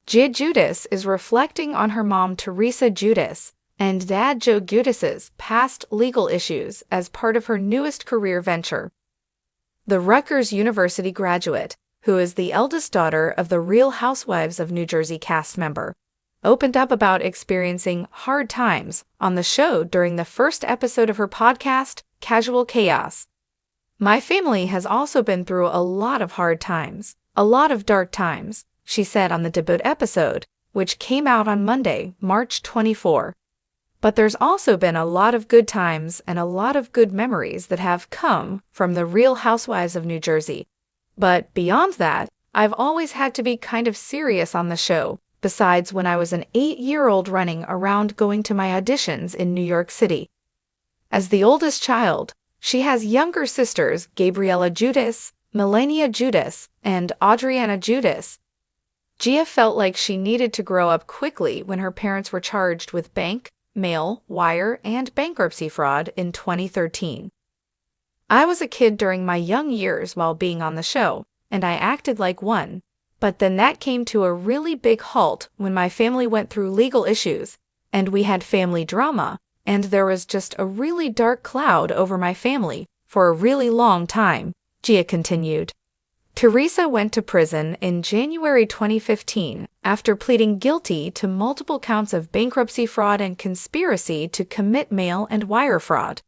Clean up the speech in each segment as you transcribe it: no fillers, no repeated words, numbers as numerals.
Gia Giudice is reflecting on her mom Teresa Giudice and dad Gia Giudice's past legal issues as part of her newest career venture. The Rutgers University graduate, who is the eldest daughter of the Real Housewives of New Jersey cast member, opened up about experiencing hard times on the show during the first episode of her podcast, Casual Chaos. "My family has also been through a lot of hard times, a lot of dark times," she said on the debut episode, which came out on Monday, March 24. "But there's also been a lot of good times and a lot of good memories that have come from the Real Housewives of New Jersey. But beyond that, I've always had to be kind of serious on the show, besides when I was an 8-year-old running around going to my auditions in New York City." As the oldest child, she has younger sisters Gabriella Giudice, Melania Giudice, and Adriana Giudice. Gia felt like she needed to grow up quickly when her parents were charged with bank, mail, wire, and bankruptcy fraud in 2013. "I was a kid during my young years while being on the show, and I acted like one. But then that came to a really big halt when my family went through legal issues, and we had family drama, and there was just a really dark cloud over my family for a really long time," Gia continued. Teresa went to prison in January 2015 after pleading guilty to multiple counts of bankruptcy fraud and conspiracy to commit mail and wire fraud.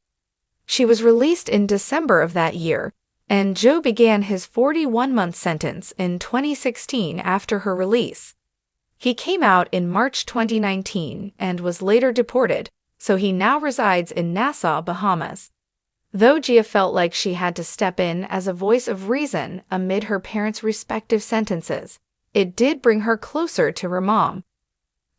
She was released in December of that year, and Joe began his 41-month sentence in 2016 after her release. He came out in March 2019 and was later deported, so he now resides in Nassau, Bahamas. Though Gia felt like she had to step in as a voice of reason amid her parents' respective sentences, it did bring her closer to her mom.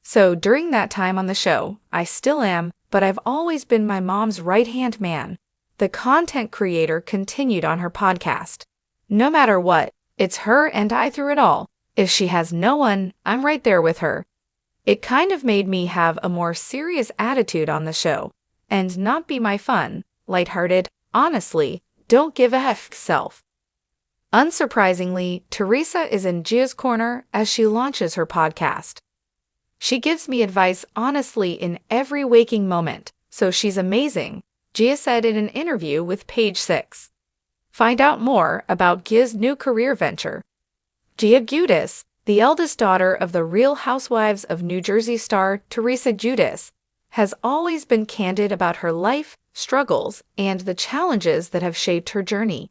"So during that time on the show, I still am, but I've always been my mom's right-hand man," the content creator continued on her podcast. "No matter what, it's her and I through it all. If she has no one, I'm right there with her. It kind of made me have a more serious attitude on the show, and not be my fun, lighthearted, honestly, don't give a f self." Unsurprisingly, Teresa is in Gia's corner as she launches her podcast. "She gives me advice honestly in every waking moment, so she's amazing," Gia said in an interview with Page 6. Find out more about Gia's new career venture. Gia Giudice, the eldest daughter of the Real Housewives of New Jersey star Teresa Giudice, has always been candid about her life, struggles, and the challenges that have shaped her journey.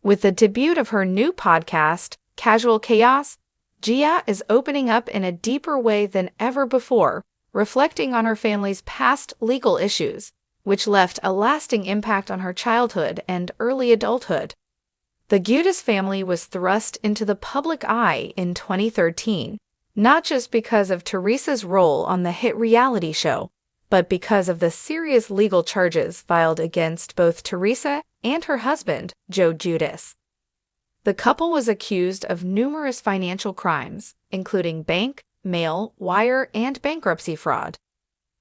With the debut of her new podcast, Casual Chaos, Gia is opening up in a deeper way than ever before, reflecting on her family's past legal issues, which left a lasting impact on her childhood and early adulthood. The Giudice family was thrust into the public eye in 2013, not just because of Teresa's role on the hit reality show, but because of the serious legal charges filed against both Teresa and her husband, Joe Giudice. The couple was accused of numerous financial crimes, including bank, mail, wire, and bankruptcy fraud.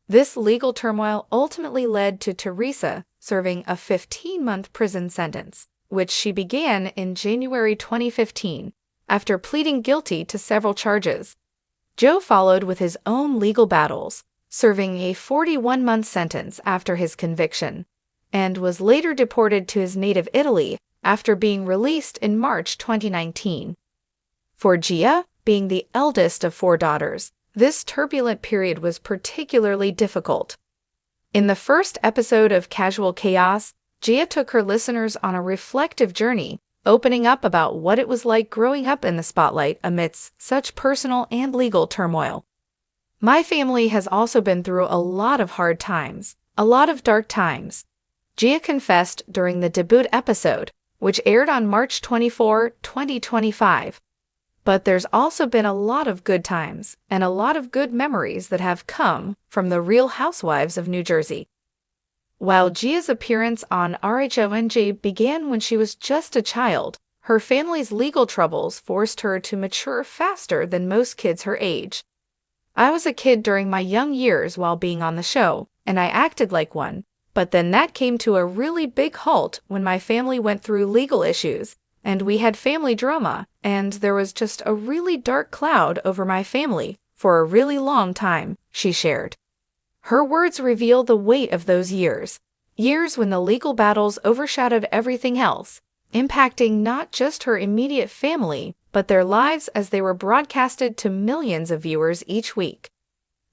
This legal turmoil ultimately led to Teresa serving a 15-month prison sentence, which she began in January 2015 after pleading guilty to several charges. Joe followed with his own legal battles, serving a 41-month sentence after his conviction, and was later deported to his native Italy after being released in March 2019. For Gia, being the eldest of 4 daughters, this turbulent period was particularly difficult. In the first episode of Casual Chaos, Gia took her listeners on a reflective journey, opening up about what it was like growing up in the spotlight amidst such personal and legal turmoil. "My family has also been through a lot of hard times, a lot of dark times," Gia confessed during the debut episode, which aired on March 24, 2025. "But there's also been a lot of good times and a lot of good memories that have come from the Real Housewives of New Jersey." While Gia's appearance on RHONJ began when she was just a child, her family's legal troubles forced her to mature faster than most kids her age. "I was a kid during my young years while being on the show, and I acted like one, but then that came to a really big halt when my family went through legal issues, and we had family drama, and there was just a really dark cloud over my family for a really long time, she shared. Her words reveal the weight of those years when the legal battles overshadowed everything else, impacting not just her immediate family, but their lives as they were broadcasted to millions of viewers each week.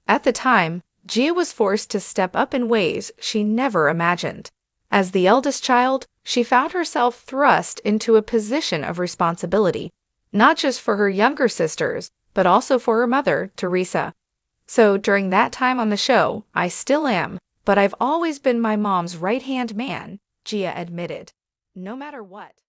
At the time, Gia was forced to step up in ways she never imagined. As the eldest child, she found herself thrust into a position of responsibility, not just for her younger sisters, but also for her mother, Teresa. So during that time on the show, I still am, but I've always been my mom's right-hand man, Gia admitted. No matter what.